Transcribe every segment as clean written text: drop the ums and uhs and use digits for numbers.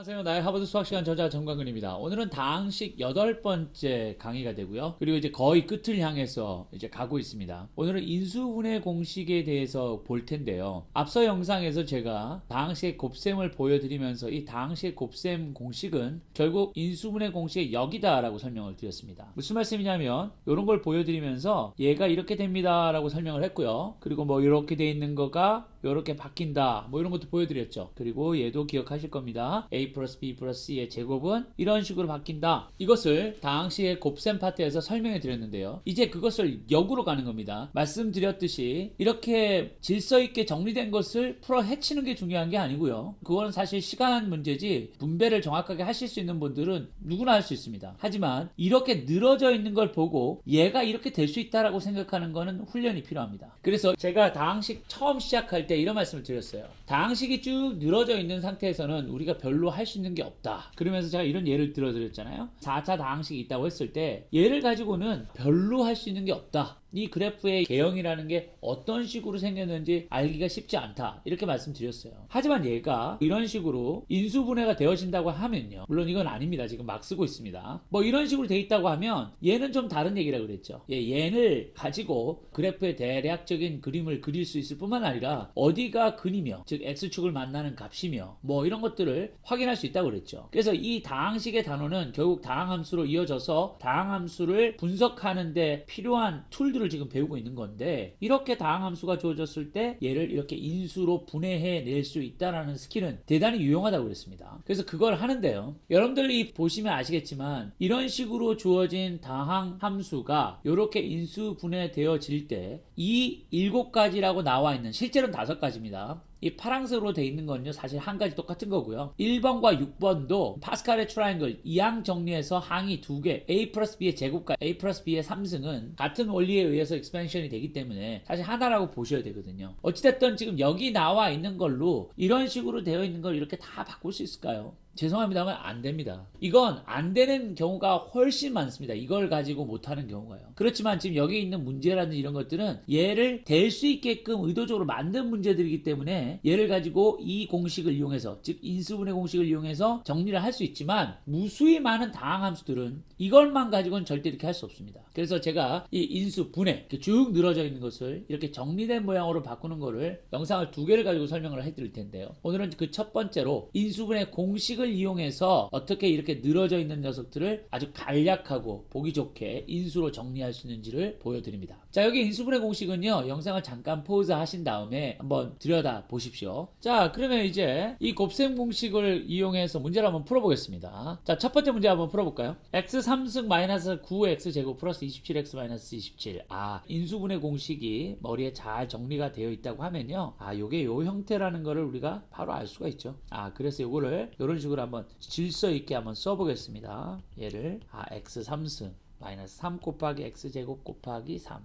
안녕하세요. 나의 하버드 수학시간 저자 정광근입니다. 오늘은 다항식 8번째 강의가 되고요. 그리고 이제 거의 끝을 향해서 이제 가고 있습니다. 오늘은 인수분해 공식에 대해서 볼 텐데요. 앞서 영상에서 제가 다항식의 곱셈을 보여드리면서 이 다항식의 곱셈 공식은 결국 인수분해 공식의 역이다라고 설명을 드렸습니다. 무슨 말씀이냐면 이런 걸 보여드리면서 얘가 이렇게 됩니다 라고 설명을 했고요. 그리고 뭐 이렇게 돼 있는 거가 이렇게 바뀐다 뭐 이런 것도 보여드렸죠. 그리고 얘도 기억하실 겁니다. a 플러스 b 플러스 c의 제곱은 이런 식으로 바뀐다. 이것을 다항식의 곱셈 파트에서 설명해 드렸는데요. 이제 그것을 역으로 가는 겁니다. 말씀드렸듯이 이렇게 질서 있게 정리된 것을 풀어 헤치는 게 중요한 게 아니고요. 그거는 사실 시간 문제지 분배를 정확하게 하실 수 있는 분들은 누구나 할 수 있습니다. 하지만 이렇게 늘어져 있는 걸 보고 얘가 이렇게 될 수 있다라고 생각하는 거는 훈련이 필요합니다. 그래서 제가 다항식 처음 시작할 때 이런 말씀을 드렸어요. 다항식이 쭉 늘어져 있는 상태에서는 우리가 별로 할 수 있는 게 없다. 그러면서 제가 이런 예를 들어드렸잖아요. 4차 다항식이 있다고 했을 때 얘를 가지고는 별로 할 수 있는 게 없다. 이 그래프의 개형이라는 게 어떤 식으로 생겼는지 알기가 쉽지 않다. 이렇게 말씀드렸어요. 하지만 얘가 이런 식으로 인수분해가 되어진다고 하면요. 물론 이건 아닙니다. 지금 막 쓰고 있습니다. 뭐 이런 식으로 돼 있다고 하면 얘는 좀 다른 얘기라고 그랬죠. 얘를 가지고 그래프의 대략적인 그림을 그릴 수 있을 뿐만 아니라 어디가 근이며 즉 x축을 만나는 값이며 뭐 이런 것들을 확인할 수 있다고 그랬죠. 그래서 이 다항식의 단어는 결국 다항함수로 이어져서 다항함수를 분석하는 데 필요한 툴들을 지금 배우고 있는 건데 이렇게 다항함수가 주어졌을 때 얘를 이렇게 인수로 분해해 낼 수 있다는 스킬은 대단히 유용하다고 그랬습니다. 그래서 그걸 하는데요. 여러분들이 보시면 아시겠지만 이런 식으로 주어진 다항함수가 이렇게 인수 분해되어질 때 이 7가지라고 나와 있는 실제로는 5가지입니다. 이 파란색으로 되어 있는 건요 사실 한 가지 똑같은 거고요. 1번과 6번도 파스칼의 트라이앵글 이항 정리해서 항이 2개 a 플러스 b의 제곱과 a 플러스 b의 3승은 같은 원리에 의해서 익스펜션이 되기 때문에 사실 하나라고 보셔야 되거든요. 어찌됐든 지금 여기 나와 있는 걸로 이런 식으로 되어 있는 걸 이렇게 다 바꿀 수 있을까요? 죄송합니다만 안 됩니다. 이건 안 되는 경우가 훨씬 많습니다. 이걸 가지고 못하는 경우가요. 그렇지만 지금 여기 있는 문제라든지 이런 것들은 얘를 될 수 있게끔 의도적으로 만든 문제들이기 때문에 얘를 가지고 이 공식을 이용해서 즉 인수분해 공식을 이용해서 정리를 할 수 있지만 무수히 많은 다항함수들은 이것만 가지고는 절대 이렇게 할 수 없습니다. 그래서 제가 이 인수분해 쭉 늘어져 있는 것을 이렇게 정리된 모양으로 바꾸는 거를 영상을 2개를 가지고 설명을 해드릴 텐데요. 오늘은 그 첫 번째로 인수분해 공식을 이용해서 어떻게 이렇게 늘어져 있는 녀석들을 아주 간략하고 보기 좋게 인수로 정리할 수 있는지를 보여드립니다. 자, 여기 인수분해 공식은요 영상을 잠깐 포즈 하신 다음에 한번 들여다 보십시오. 자, 그러면 이제 이 곱셈 공식을 이용해서 문제를 한번 풀어보겠습니다. 자, 첫 번째 문제 한번 풀어볼까요? x 3승 마이너스 9x 제곱 플러스 27x 마이너스 27. 인수분해 공식이 머리에 잘 정리가 되어 있다고 하면요 요게 요 형태라는 거를 우리가 바로 알 수가 있죠. 그래서 요거를 요런 식으로 한번 질서 있게 한번 써보겠습니다. 얘를 x 3승 마이너스 3 곱하기 x 제곱 곱하기 3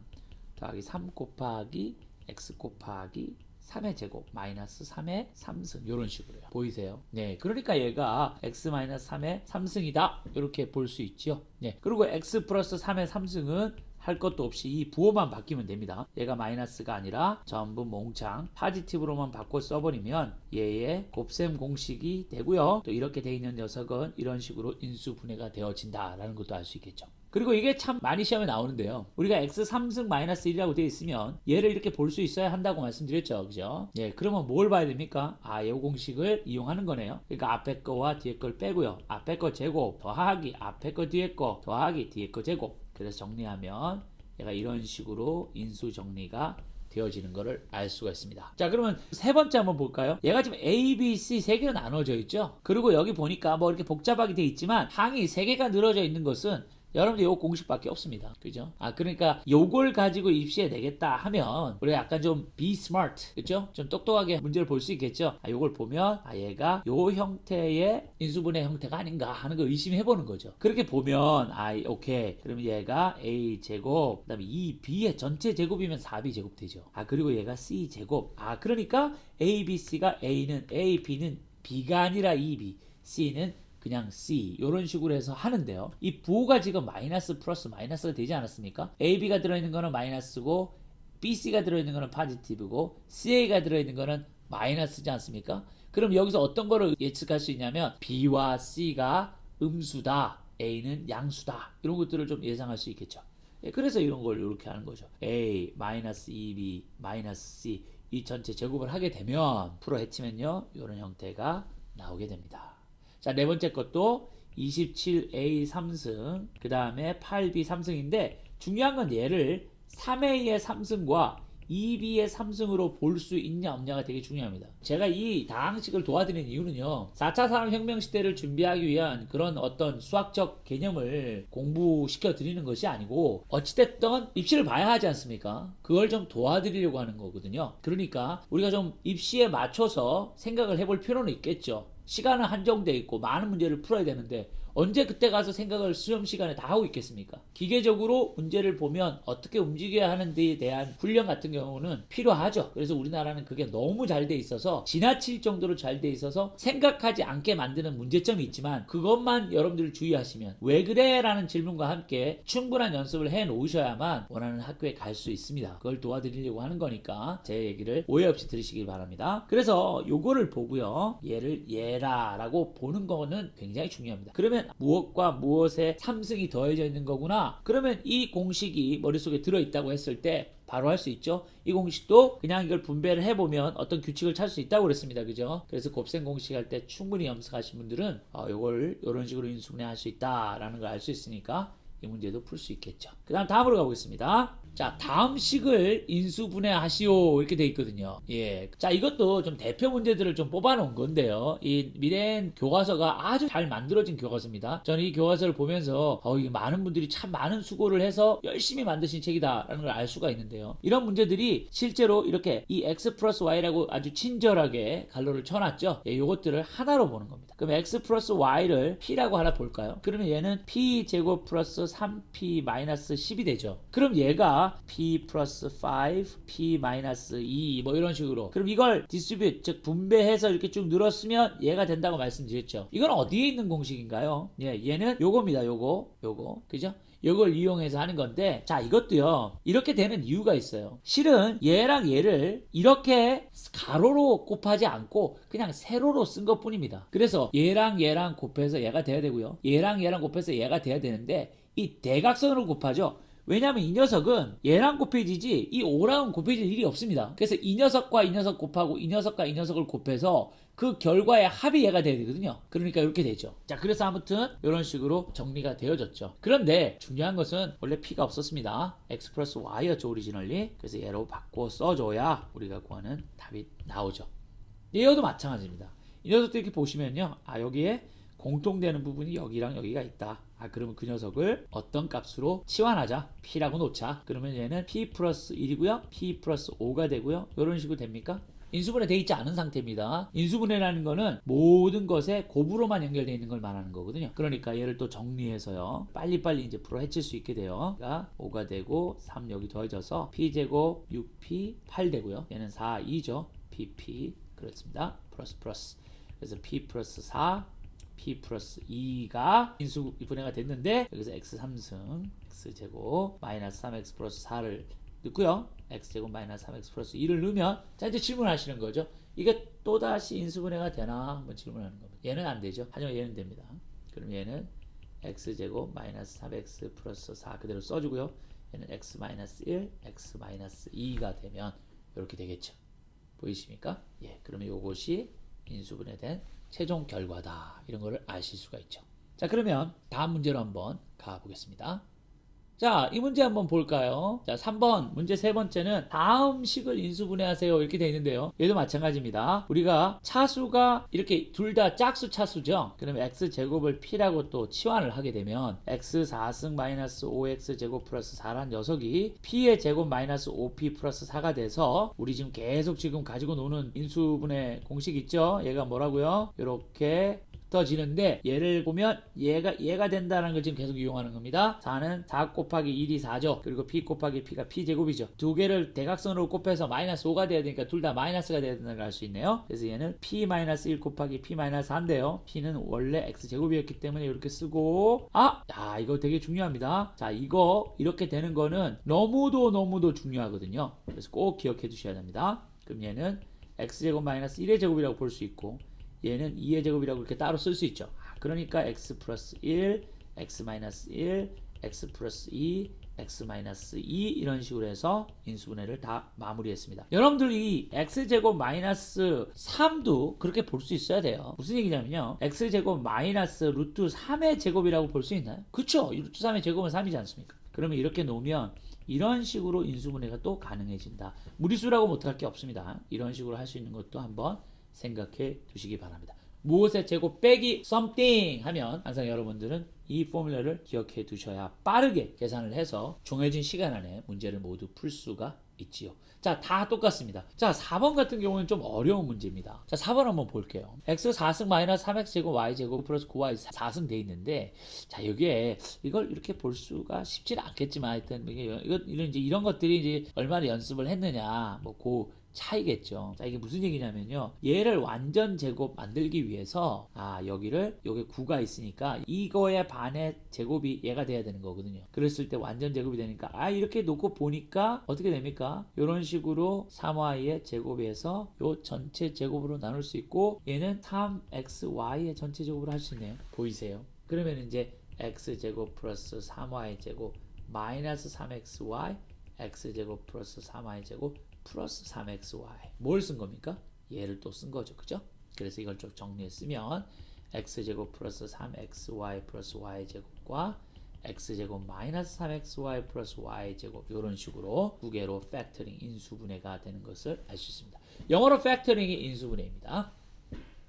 더하기 3 곱하기 x 곱하기 3의 제곱 마이너스 3의 3승 이런 식으로요. 보이세요? 네, 그러니까 얘가 x 마이너스 3의 3승이다 이렇게 볼 수 있죠. 네, 그리고 x 플러스 3의 3승은 할 것도 없이 이 부호만 바뀌면 됩니다. 얘가 마이너스가 아니라 전부 몽창 파지티브로만 바꿔 써버리면 얘의 곱셈 공식이 되고요. 또 이렇게 돼 있는 녀석은 이런 식으로 인수분해가 되어진다라는 것도 알 수 있겠죠. 그리고 이게 참 많이 시험에 나오는데요. 우리가 x 3승 마이너스 1이라고 되어 있으면 얘를 이렇게 볼 수 있어야 한다고 말씀드렸죠. 그죠? 예, 그러면 뭘 봐야 됩니까? 이 공식을 이용하는 거네요. 그러니까 앞에 거와 뒤에 걸 빼고요. 앞에 거 제곱 더하기 앞에 거 뒤에 거 더하기 뒤에 거 제곱. 그래서 정리하면 얘가 이런 식으로 인수 정리가 되어지는 것을 알 수가 있습니다. 자, 그러면 세 번째 한번 볼까요? 얘가 지금 A, B, C 세 개로 나눠져 있죠. 그리고 여기 보니까 뭐 이렇게 복잡하게 돼 있지만 항이 세 개가 늘어져 있는 것은 여러분들 요 공식밖에 없습니다. 그죠? 그러니까 요걸 가지고 입시에 내겠다 하면 우리가 약간 좀 be smart, 그죠? 좀 똑똑하게 문제를 볼 수 있겠죠? 요걸 보면 얘가 요 형태의 인수분해 형태가 아닌가 하는 걸 의심해보는 거죠. 그렇게 보면 오케이. 그럼 얘가 A 제곱 그 다음에 2B의 전체 제곱이면 4B 제곱 되죠. 그리고 얘가 C 제곱. 그러니까 A, B, C가 A는 A, B는 B가 아니라 2B, C는 그냥 C 이런 식으로 해서 하는데요. 이 부호가 지금 마이너스 플러스 마이너스가 되지 않았습니까? AB가 들어있는 거는 마이너스고 BC가 들어있는 거는 포지티브고 CA가 들어있는 거는 마이너스지 않습니까? 그럼 여기서 어떤 거를 예측할 수 있냐면 B와 C가 음수다, A는 양수다, 이런 것들을 좀 예상할 수 있겠죠. 그래서 이런 걸 이렇게 하는 거죠. A, 마이너스 2B, 마이너스 C 이 전체 제곱을 하게 되면 풀어 헤치면요 이런 형태가 나오게 됩니다. 자, 네 번째 것도 27A 3승 그 다음에 8B 3승인데 중요한 건 얘를 3A의 3승과 2B의 3승으로 볼 수 있냐 없냐가 되게 중요합니다. 제가 이 다항식을 도와드리는 이유는요, 4차 산업혁명 시대를 준비하기 위한 그런 어떤 수학적 개념을 공부시켜 드리는 것이 아니고 어찌됐든 입시를 봐야 하지 않습니까? 그걸 좀 도와드리려고 하는 거거든요. 그러니까 우리가 좀 입시에 맞춰서 생각을 해볼 필요는 있겠죠. 시간은 한정돼 있고 많은 문제를 풀어야 되는데 언제 그때 가서 생각을 시험 시간에 다 하고 있겠습니까? 기계적으로 문제를 보면 어떻게 움직여야 하는데에 대한 훈련 같은 경우는 필요하죠. 그래서 우리나라는 그게 너무 잘 돼 있어서 지나칠 정도로 잘 돼 있어서 생각하지 않게 만드는 문제점이 있지만 그것만 여러분들 주의하시면 왜 그래? 라는 질문과 함께 충분한 연습을 해 놓으셔야만 원하는 학교에 갈 수 있습니다. 그걸 도와드리려고 하는 거니까 제 얘기를 오해 없이 들으시길 바랍니다. 그래서 요거를 보고요, 얘를 얘라라고 보는 거는 굉장히 중요합니다. 그러면 무엇과 무엇에 3승이 더해져 있는 거구나. 그러면 이 공식이 머릿속에 들어있다고 했을 때 바로 할 수 있죠. 이 공식도 그냥 이걸 분배를 해보면 어떤 규칙을 찾을 수 있다고 그랬습니다. 그죠? 그래서 곱셈 공식 할 때 충분히 염색하신 분들은 요걸 이런 식으로 인수분해 할 수 있다라는 걸 알 수 있으니까 이 문제도 풀 수 있겠죠. 그 다음 다음으로 가보겠습니다. 자, 다음 식을 인수분해하시오 이렇게 돼 있거든요. 예, 자, 이것도 좀 대표 문제들을 좀 뽑아놓은 건데요. 이 미래엔 교과서가 아주 잘 만들어진 교과서입니다. 저는 이 교과서를 보면서 이게 많은 분들이 참 많은 수고를 해서 열심히 만드신 책이다라는 걸 알 수가 있는데요. 이런 문제들이 실제로 이렇게 이 x 플러스 y라고 아주 친절하게 갈로를 쳐놨죠. 예, 요것들을 하나로 보는 겁니다. 그럼 x 플러스 y를 p라고 하나 볼까요? 그러면 얘는 p 제곱 플러스 3p 마이너스 10이 되죠. 그럼 얘가 p 플러스 5, p 마이너스 2 뭐 이런 식으로, 그럼 이걸 디스트리뷰트 즉 분배해서 이렇게 쭉 늘었으면 얘가 된다고 말씀드렸죠. 이건 어디에 있는 공식인가요? 예, 얘는 요겁니다. 요거 그죠? 이걸 이용해서 하는 건데, 자, 이것도요 이렇게 되는 이유가 있어요. 실은 얘랑 얘를 이렇게 가로로 곱하지 않고 그냥 세로로 쓴 것 뿐입니다. 그래서 얘랑 곱해서 얘가 돼야 되고요, 얘랑 곱해서 얘가 돼야 되는데 이 대각선으로 곱하죠. 왜냐면 이 녀석은 얘랑 곱해지지 이 5랑은 곱해질 일이 없습니다. 그래서 이 녀석과 이 녀석 곱하고 이 녀석과 이 녀석을 곱해서 그 결과의 합이 얘가 돼야 되거든요. 그러니까 이렇게 되죠. 자, 그래서 아무튼 이런 식으로 정리가 되어졌죠. 그런데 중요한 것은 원래 p가 없었습니다. x 플러스 y였죠, 오리지널리. 그래서 얘로 바꿔 써줘야 우리가 구하는 답이 나오죠. 얘도 마찬가지입니다. 이 녀석도 이렇게 보시면요, 여기에 공통되는 부분이 여기랑 여기가 있다. 그러면 그 녀석을 어떤 값으로 치환하자. p라고 놓자. 그러면 얘는 p 플러스 1이고요. p 플러스 5가 되고요. 이런 식으로 됩니까? 인수분해 되어 있지 않은 상태입니다. 인수분해라는 거는 모든 것에 곱으로만 연결되어 있는 걸 말하는 거거든요. 그러니까 얘를 또 정리해서요, 빨리빨리 이제 풀어 헤칠 수 있게 돼요. 그러니까 5가 되고 3 여기 더해져서 p제곱 6p 8 되고요. 얘는 4, 2죠. pp 그렇습니다. 플러스 그래서 p 플러스 4 p 플러스 2가 인수분해가 됐는데, 여기서 x 3승 x제곱 마이너스 3x 플러스 4를 넣고요, x제곱 마이너스 3x 플러스 2를 넣으면, 자, 이제 질문하시는 거죠. 이게 또다시 인수분해가 되나 한번 질문하는 겁니다. 얘는 안 되죠. 하지만 얘는 됩니다. 그럼 얘는 x제곱 마이너스 3x 플러스 4 그대로 써주고요, 얘는 x 마이너스 1 x 마이너스 2가 되면 이렇게 되겠죠. 보이십니까? 예, 그러면 이것이 인수분해된 최종 결과다, 이런 거를 아실 수가 있죠. 자, 그러면 다음 문제로 한번 가보겠습니다. 자, 이 문제 한번 볼까요? 자, 3번 문제 세 번째는 다음 식을 인수분해하세요 이렇게 되어 있는데요, 얘도 마찬가지입니다. 우리가 차수가 이렇게 둘 다 짝수 차수죠. 그러면 x제곱을 p라고 또 치환을 하게 되면 x 4승 마이너스 5x 제곱 플러스 4란 녀석이 p의 제곱 마이너스 5p 플러스 4가 돼서, 우리 지금 계속 지금 가지고 노는 인수분해 공식 있죠. 얘가 뭐라고요? 이렇게 떠지는데, 얘를 보면 얘가 된다는 걸 지금 계속 이용하는 겁니다. 4는 4 곱하기 1이 4죠. 그리고 p 곱하기 p가 p제곱이죠. 두 개를 대각선으로 곱해서 마이너스 5가 돼야 되니까 둘 다 마이너스가 돼야 된다는 걸 알 수 있네요. 그래서 얘는 p 마이너스 1 곱하기 p 마이너스 4인데요, p는 원래 x제곱이었기 때문에 이렇게 쓰고, 이거 되게 중요합니다. 자, 이거 이렇게 되는 거는 너무도 중요하거든요. 그래서 꼭 기억해 두셔야 됩니다. 그럼 얘는 x제곱 마이너스 1의 제곱이라고 볼 수 있고 얘는 2의 제곱이라고 이렇게 따로 쓸 수 있죠. 그러니까 x 플러스 1, x 마이너스 1, x 플러스 2, x 마이너스 2 이런 식으로 해서 인수분해를 다 마무리했습니다. 여러분들 이 x제곱 마이너스 3도 그렇게 볼 수 있어야 돼요. 무슨 얘기냐면요. x제곱 마이너스 루트 3의 제곱이라고 볼 수 있나요? 그쵸? 루트 3의 제곱은 3이지 않습니까? 그러면 이렇게 놓으면 이런 식으로 인수분해가 또 가능해진다. 무리수라고 못할 게 없습니다. 이런 식으로 할 수 있는 것도 한번 생각해 두시기 바랍니다. 무엇의 제곱 빼기 something 하면 항상 여러분들은 이 포뮬러를 기억해 두셔야 빠르게 계산을 해서 정해진 시간 안에 문제를 모두 풀 수가 있지요. 자, 다 똑같습니다. 자, 4번 같은 경우는 좀 어려운 문제입니다. 자, 4번 한번 볼게요. x 4승 마이너스 3x제곱 y제곱 플러스 9y 4승 돼 있는데, 자, 여기에 이걸 이렇게 볼 수가 쉽지는 않겠지만 하여튼 이런 것들이 이제 얼마나 연습을 했느냐 뭐 차이겠죠. 자, 이게 무슨 얘기냐면요. 얘를 완전 제곱 만들기 위해서 여기를 여기 9가 있으니까 이거의 반의 제곱이 얘가 돼야 되는 거거든요. 그랬을 때 완전 제곱이 되니까 이렇게 놓고 보니까 어떻게 됩니까? 이런 식으로 3y의 제곱에서 요 전체 제곱으로 나눌 수 있고 얘는 3xy의 전체 제곱으로 할 수 있네요. 보이세요? 그러면 이제 x제곱 플러스 3y 제곱 마이너스 3xy x제곱 플러스 3y 제곱 플러스 3xy 뭘 쓴 겁니까? 얘를 또 쓴 거죠. 그죠? 그래서 이걸 좀 정리했으면 x제곱 플러스 3xy 플러스 y제곱과 x제곱 마이너스 3xy 플러스 y제곱 이런 식으로 두 개로 팩터링 인수분해가 되는 것을 알 수 있습니다. 영어로 팩터링이 인수분해입니다.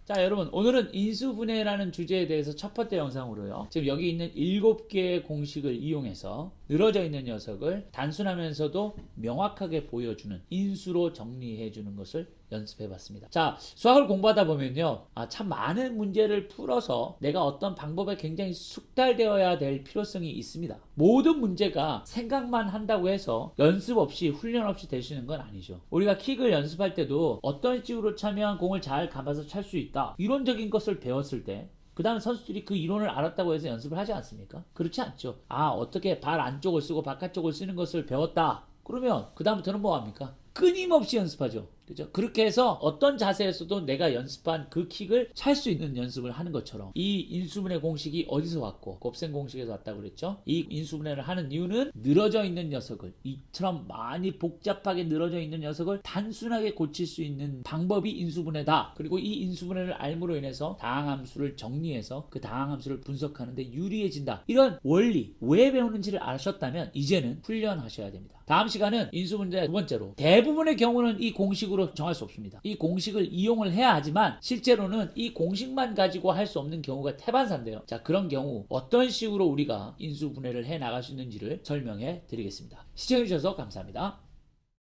자, 여러분 오늘은 인수분해라는 주제에 대해서 첫 번째 영상으로요. 지금 여기 있는 7개의 공식을 이용해서 늘어져 있는 녀석을 단순하면서도 명확하게 보여주는 인수로 정리해주는 것을 연습해봤습니다. 자, 수학을 공부하다 보면요. 참 많은 문제를 풀어서 내가 어떤 방법에 굉장히 숙달되어야 될 필요성이 있습니다. 모든 문제가 생각만 한다고 해서 연습 없이 훈련 없이 될 수 있는 건 아니죠. 우리가 킥을 연습할 때도 어떤 식으로 차면 공을 잘 감아서 찰 수 있다. 이론적인 것을 배웠을 때 그 다음 선수들이 그 이론을 알았다고 해서 연습을 하지 않습니까? 그렇지 않죠. 어떻게 발 안쪽을 쓰고 바깥쪽을 쓰는 것을 배웠다. 그러면 그 다음부터는 뭐 합니까? 끊임없이 연습하죠. 그죠? 그렇게 해서 어떤 자세에서도 내가 연습한 그 킥을 찰 수 있는 연습을 하는 것처럼 이 인수분해 공식이 어디서 왔고 곱셈 공식에서 왔다고 그랬죠. 이 인수분해를 하는 이유는 늘어져 있는 녀석을 이처럼 많이 복잡하게 늘어져 있는 녀석을 단순하게 고칠 수 있는 방법이 인수분해다. 그리고 이 인수분해를 알므로 인해서 다항함수를 정리해서 그 다항함수를 분석하는데 유리해진다. 이런 원리 왜 배우는지를 아셨다면 이제는 훈련하셔야 됩니다. 다음 시간은 인수분해 두 번째로 대부분의 경우는 이 공식으로 정할 수 없습니다. 이 공식을 이용을 해야 하지만 실제로는 이 공식만 가지고 할 수 없는 경우가 태반사인데요. 자, 그런 경우 어떤 식으로 우리가 인수분해를 해 나갈 수 있는지를 설명해 드리겠습니다. 시청해 주셔서 감사합니다.